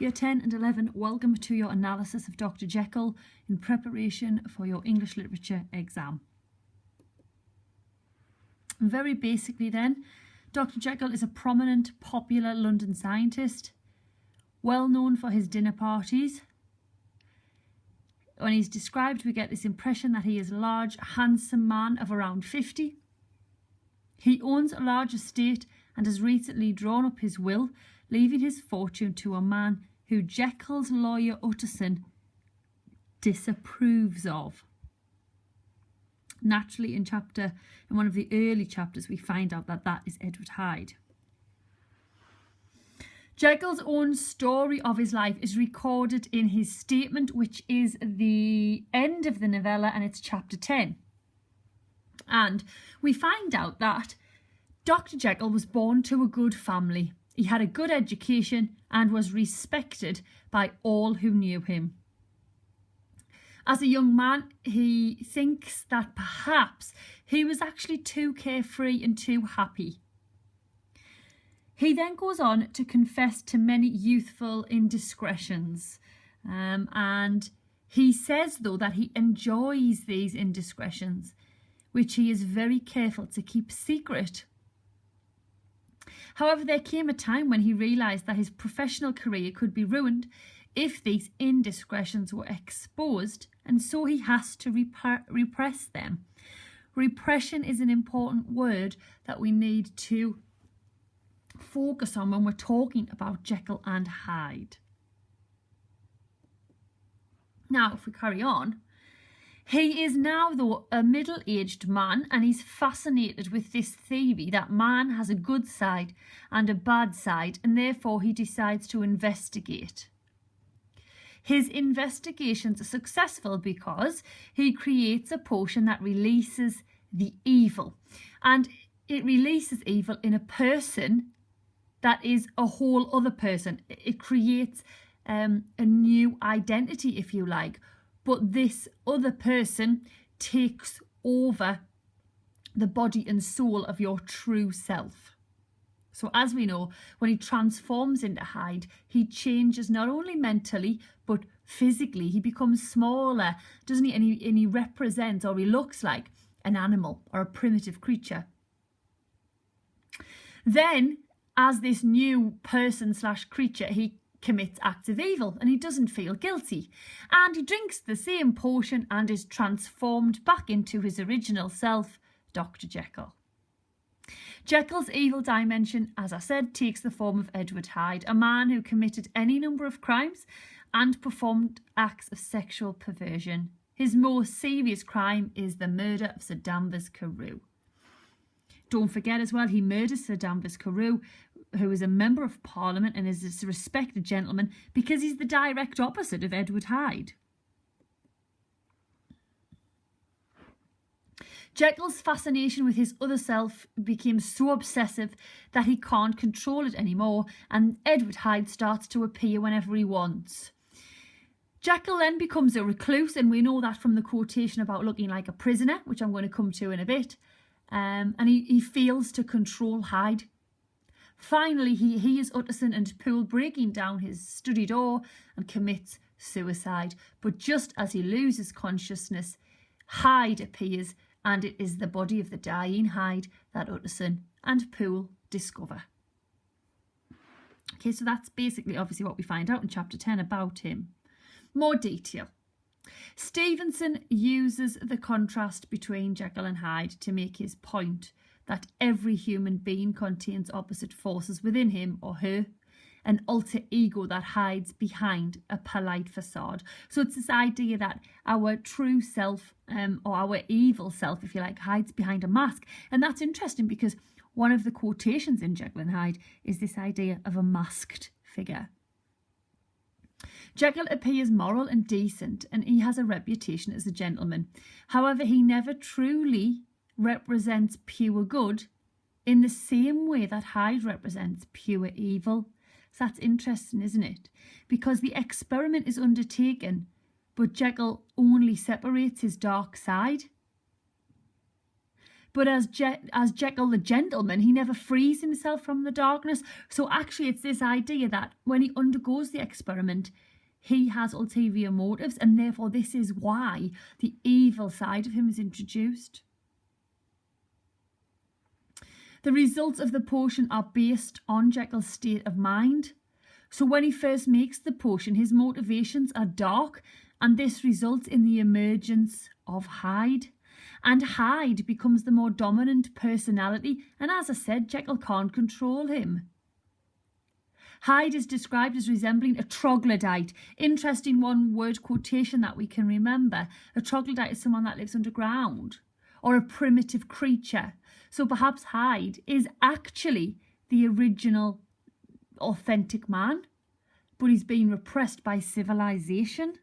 Year 10 and 11, welcome to your analysis of Dr Jekyll in preparation for your English literature exam. Very basically then, Dr Jekyll is a prominent, popular London scientist, well known for his dinner parties. When he's described, we get this impression that he is a large, handsome man of around 50. He owns a large estate and has recently drawn up his will, leaving his fortune to a man who Jekyll's lawyer Utterson disapproves of. Naturally, in one of the early chapters, we find out that that is Edward Hyde. Jekyll's own story of his life is recorded in his statement, which is the end of the novella, and it's chapter 10. And we find out that Dr Jekyll was born to a good family. He had a good education and was respected by all who knew him. As a young man, he thinks that perhaps he was actually too carefree and too happy. He then goes on to confess to many youthful indiscretions. And he says, though, that he enjoys these indiscretions, which he is very careful to keep secret. However, there came a time when he realised that his professional career could be ruined if these indiscretions were exposed, and so he has to repress them. Repression is an important word that we need to focus on when we're talking about Jekyll and Hyde. Now, if we carry on, he is now, though, a middle-aged man, and he's fascinated with this theory that man has a good side and a bad side, and therefore he decides to investigate. His investigations are successful because he creates a potion that releases the evil, and it releases evil in a person that is a whole other person. It creates a new identity, if you like. But this other person takes over the body and soul of your true self. So as we know, when he transforms into Hyde, he changes not only mentally, but physically. He becomes smaller, doesn't he? And he represents, or he looks like, an animal or a primitive creature. Then, as this new person / creature, he commits acts of evil, and he doesn't feel guilty, and he drinks the same potion and is transformed back into his original self, Dr Jekyll. Jekyll's evil dimension, as I said, takes the form of Edward Hyde, a man who committed any number of crimes and performed acts of sexual perversion. His most serious crime is the murder of Sir Danvers Carew. Don't forget as well, he murders Sir Danvers Carew, who is a member of Parliament and is a respected gentleman, because he's the direct opposite of Edward Hyde. Jekyll's fascination with his other self became so obsessive that he can't control it anymore, and Edward Hyde starts to appear whenever he wants. Jekyll then becomes a recluse, and we know that from the quotation about looking like a prisoner, which I'm going to come to in a bit. And he fails to control Hyde. Finally, he hears Utterson and Poole breaking down his study door and commits suicide. But just as he loses consciousness, Hyde appears, and it is the body of the dying Hyde that Utterson and Poole discover. Okay, so that's basically obviously what we find out in chapter 10 about him. More detail. Stevenson uses the contrast between Jekyll and Hyde to make his point that every human being contains opposite forces within him or her, an alter ego that hides behind a polite facade. So it's this idea that our true self, or our evil self, if you like, hides behind a mask. And that's interesting because one of the quotations in Jekyll and Hyde is this idea of a masked figure. Jekyll appears moral and decent, and he has a reputation as a gentleman. However, he never truly represents pure good in the same way that Hyde represents pure evil. So that's interesting, isn't it? Because the experiment is undertaken, but Jekyll only separates his dark side. But as Jekyll the gentleman, he never frees himself from the darkness. So actually it's this idea that when he undergoes the experiment, he has ulterior motives, and therefore this is why the evil side of him is introduced. The results of the potion are based on Jekyll's state of mind. So when he first makes the potion, his motivations are dark, and this results in the emergence of Hyde. And Hyde becomes the more dominant personality, and as I said, Jekyll can't control him. Hyde is described as resembling a troglodyte. Interesting one-word quotation that we can remember. A troglodyte is someone that lives underground, or a primitive creature. So perhaps Hyde is actually the original, authentic man, but he's being repressed by civilization.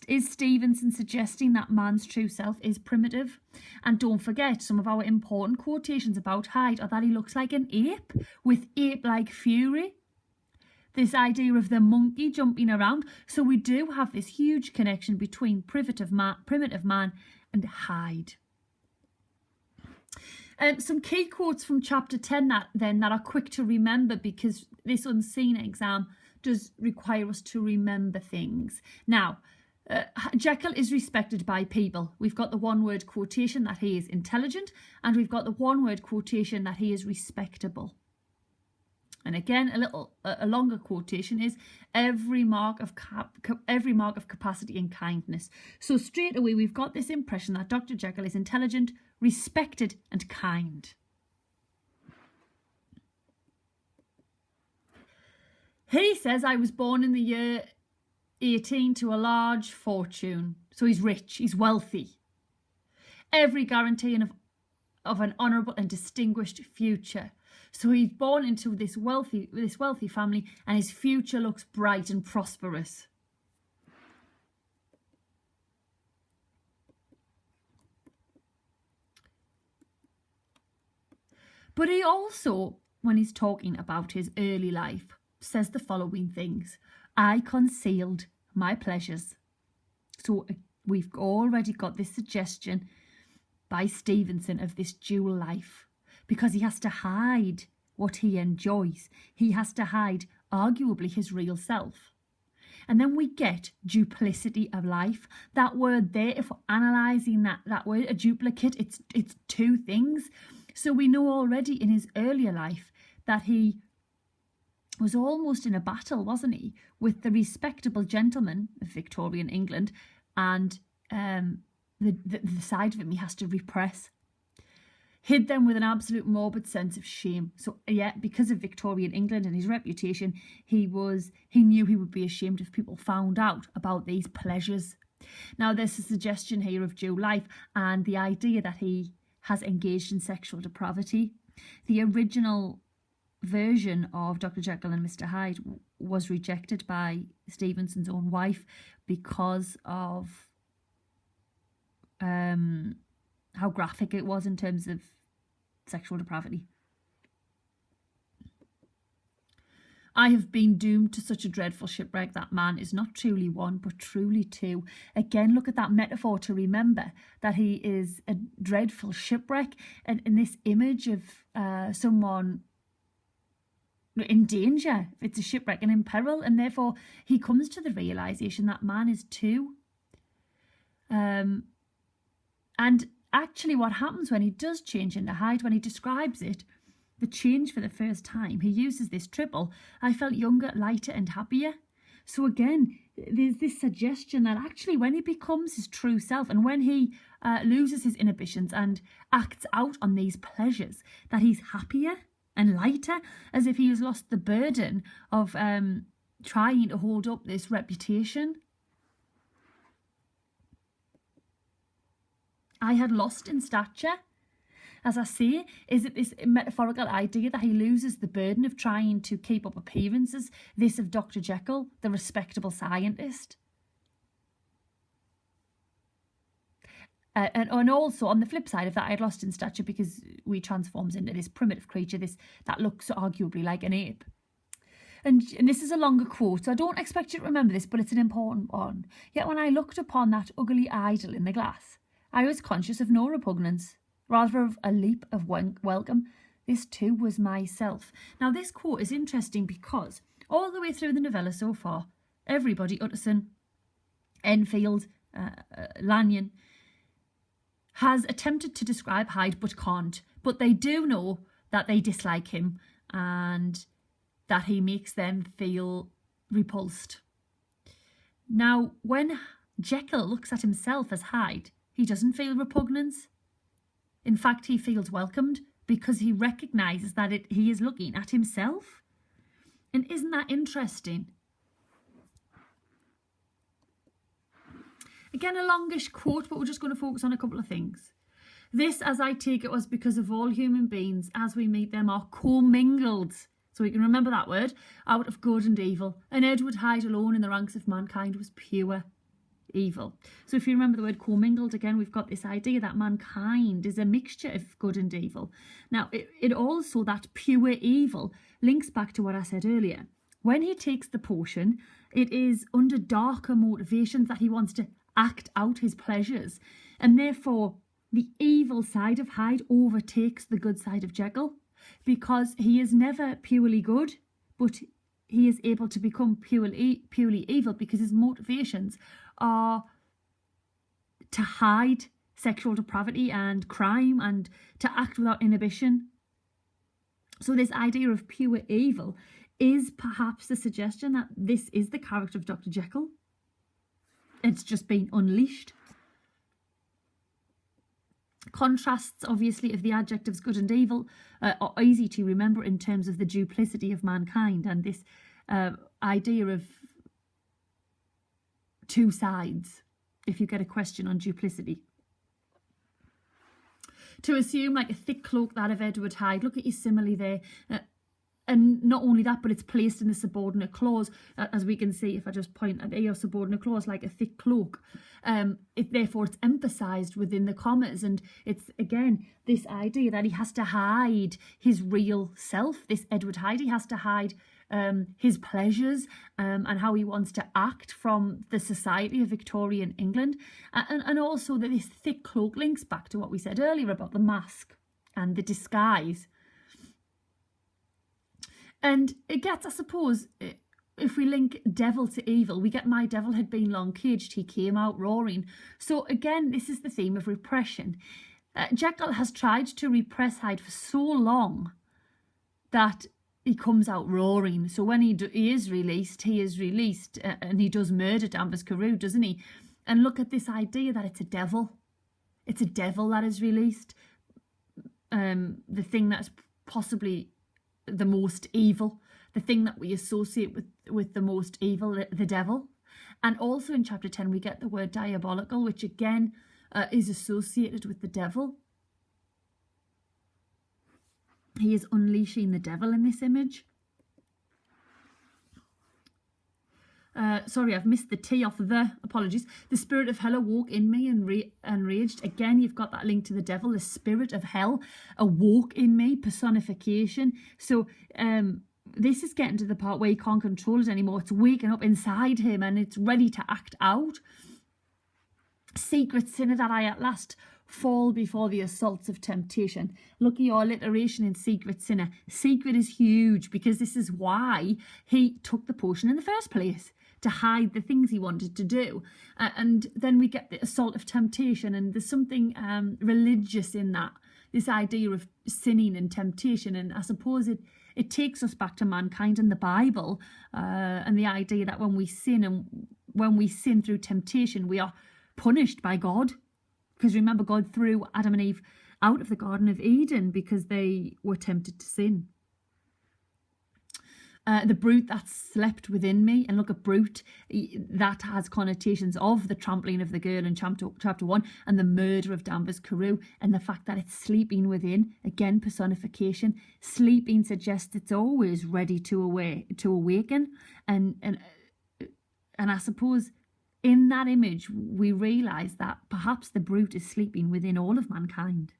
Is Stevenson suggesting that man's true self is primitive? And don't forget, some of our important quotations about Hyde are that he looks like an ape with ape-like fury. This idea of the monkey jumping around. So we do have this huge connection between primitive man and Hyde. Some key quotes from chapter 10 that are quick to remember, because this unseen exam does require us to remember things. Now, Jekyll is respected by people. We've got the one-word quotation that he is intelligent, and we've got the one-word quotation that he is respectable. And again, a longer quotation is every mark of capacity and kindness. So straight away, we've got this impression that Dr. Jekyll is intelligent, respected, and kind. He says, I was born in the year 18 to a large fortune. So he's rich, he's wealthy. Every guarantee of an honourable and distinguished future. So he's born into this wealthy family, and his future looks bright and prosperous. But he also, when he's talking about his early life, says the following things. I concealed my pleasures. So we've already got this suggestion by Stevenson of this dual life, because he has to hide what he enjoys. He has to hide, arguably, his real self. And then we get duplicity of life. That word there, if we're analysing that word, a duplicate, it's two things. So we know already in his earlier life that he was almost in a battle, wasn't he, with the respectable gentleman of Victorian England, and the side of him he has to repress. Hid them with an absolute morbid sense of shame. So yeah, because of Victorian England and his reputation, he knew he would be ashamed if people found out about these pleasures. Now there's a suggestion here of dual life and the idea that he has engaged in sexual depravity. The original version of Dr. Jekyll and Mr Hyde was rejected by Stevenson's own wife because of how graphic it was in terms of sexual depravity. I have been doomed to such a dreadful shipwreck that man is not truly one, but truly two. Again, look at that metaphor to remember that he is a dreadful shipwreck, and in this image of someone in danger. It's a shipwreck and in peril, and therefore he comes to the realisation that man is two. And actually what happens when he does change into Hyde, when he describes it, the change for the first time, he uses this triple. I felt younger, lighter and happier. So again, there's this suggestion that actually when he becomes his true self and when he loses his inhibitions and acts out on these pleasures, that he's happier and lighter, as if he has lost the burden of trying to hold up this reputation. I had lost in stature. As I say, is it this metaphorical idea that he loses the burden of trying to keep up appearances, this of Dr. Jekyll, the respectable scientist? And also on the flip side of that, I had lost in stature because we transforms into this primitive creature, that looks arguably like an ape. And this is a longer quote, so I don't expect you to remember this, but it's an important one. Yet when I looked upon that ugly idol in the glass, I was conscious of no repugnance, rather of a leap of welcome. This too was myself. Now this quote is interesting because all the way through the novella so far, everybody, Utterson, Enfield, Lanyon, has attempted to describe Hyde but can't. But they do know that they dislike him and that he makes them feel repulsed. Now, when Jekyll looks at himself as Hyde, he doesn't feel repugnance. In fact, he feels welcomed because he recognises that he is looking at himself. And isn't that interesting? Again, a longish quote, but we're just going to focus on a couple of things. This, as I take it, was because of all human beings, as we meet them, are commingled. So we can remember that word, out of good and evil. And Edward Hyde alone in the ranks of mankind was pure evil. So if you remember the word commingled, again, we've got this idea that mankind is a mixture of good and evil. Now, it also, that pure evil, links back to what I said earlier. When he takes the potion, it is under darker motivations that he wants to act out his pleasures, and therefore the evil side of Hyde overtakes the good side of Jekyll, because he is never purely good, but he is able to become purely evil because his motivations are to hide sexual depravity and crime and to act without inhibition. So this idea of pure evil is perhaps the suggestion that this is the character of Dr. Jekyll. It's just been unleashed. Contrasts, obviously, of the adjectives good and evil are easy to remember in terms of the duplicity of mankind and this idea of two sides, if you get a question on duplicity. To assume like a thick cloak, that of Edward Hyde, look at your simile there. And not only that, but it's placed in the subordinate clause, as we can see if I just point at a subordinate clause like a thick cloak. Therefore, it's emphasised within the commas, and it's, again, this idea that he has to hide his real self, this Edward Hyde. He has to hide his pleasures and how he wants to act from the society of Victorian England. And also that this thick cloak links back to what we said earlier about the mask and the disguise. And it gets, I suppose, if we link devil to evil, we get my devil had been long caged, he came out roaring. So again, this is the theme of repression. Jekyll has tried to repress Hyde for so long that he comes out roaring. So when he is released, and he does murder Danvers Carew, doesn't he? And look at this idea that it's a devil. It's a devil that is released. The thing that's possibly the most evil, the thing that we associate with the most evil, the devil. And also in chapter 10 we get the word diabolical, which again is associated with the devil. He is unleashing the devil in this image. Sorry, I've missed the T off of the, apologies. The spirit of hell awoke in me and enraged. Again, you've got that link to the devil. The spirit of hell awoke in me, personification. So this is getting to the part where he can't control it anymore. It's waking up inside him and it's ready to act out. Secret sinner that I at last fall before the assaults of temptation. Look at your alliteration in secret sinner. Secret is huge because this is why he took the potion in the first place, to hide the things he wanted to do. And then we get the assault of temptation, and there's something religious in that, this idea of sinning and temptation. And I suppose it takes us back to mankind and the Bible, and the idea that when we sin through temptation, we are punished by God. Because remember, God threw Adam and Eve out of the Garden of Eden because they were tempted to sin. The brute that slept within me, and look at brute, that has connotations of the trampling of the girl in chapter 1 and the murder of Danvers Carew, and the fact that it's sleeping within, again personification. Sleeping suggests it's always ready to awaken, and I suppose in that image we realise that perhaps the brute is sleeping within all of mankind.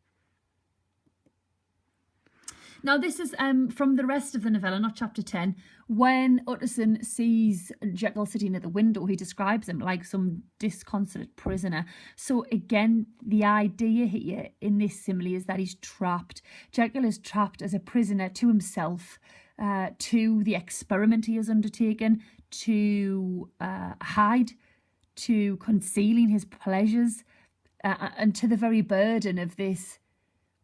Now this is from the rest of the novella, not chapter 10. When Utterson sees Jekyll sitting at the window, he describes him like some disconsolate prisoner. So again, the idea here in this simile is that he's trapped. Jekyll is trapped as a prisoner to himself, to the experiment he has undertaken, to Hyde, to concealing his pleasures, and to the very burden of this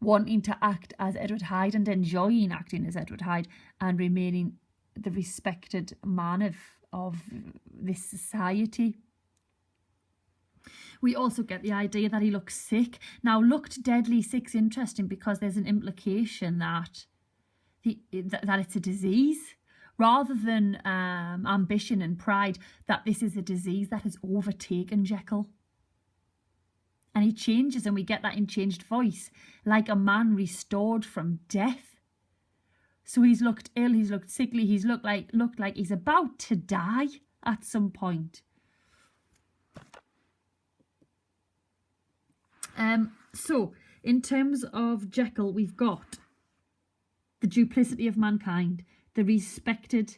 wanting to act as Edward Hyde and enjoying acting as Edward Hyde and remaining the respected man of this society. We also get the idea that he looks sick. Now, looked deadly sick's interesting because there's an implication that that it's a disease, rather than ambition and pride, that this is a disease that has overtaken Jekyll. And he changes, and we get that in changed voice, like a man restored from death. So he's looked ill, he's looked sickly, he's looked like he's about to die at some point. So in terms of Jekyll, we've got the duplicity of mankind, the respected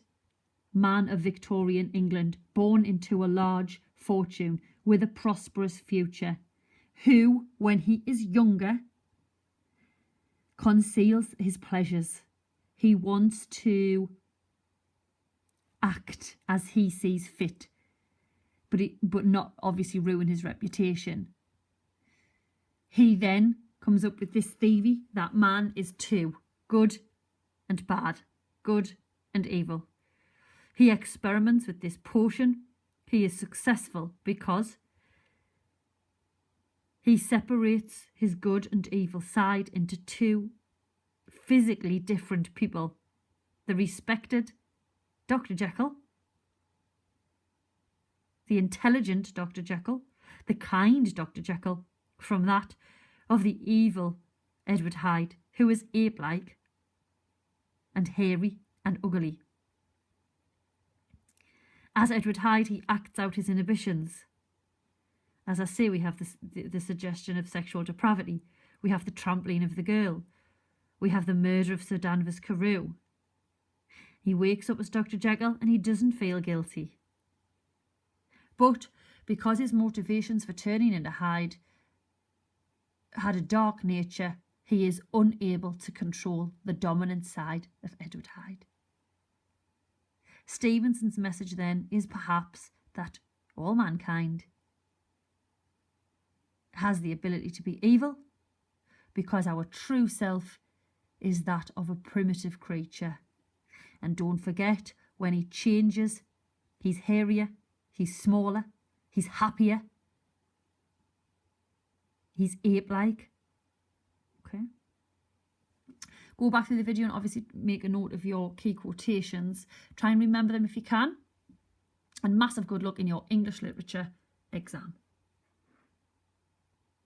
man of Victorian England, born into a large fortune with a prosperous future, who, when he is younger, conceals his pleasures. He wants to act as he sees fit, but not obviously ruin his reputation. He then comes up with this theory that man is two, good and bad, good and evil. He experiments with this potion. He is successful because he separates his good and evil side into two physically different people. The respected Dr. Jekyll, the intelligent Dr. Jekyll, the kind Dr. Jekyll, from that of the evil Edward Hyde, who is ape-like and hairy and ugly. As Edward Hyde, he acts out his inhibitions. As I say, we have the suggestion of sexual depravity. We have the trampling of the girl. We have the murder of Sir Danvers Carew. He wakes up as Dr. Jekyll and he doesn't feel guilty. But because his motivations for turning into Hyde had a dark nature, he is unable to control the dominant side of Edward Hyde. Stevenson's message then is perhaps that all mankind has the ability to be evil because our true self is that of a primitive creature. And don't forget, when he changes, he's hairier, he's smaller, he's happier, he's ape-like. Okay. Go back through the video and obviously make a note of your key quotations. Try and remember them if you can. And massive good luck in your English literature exam.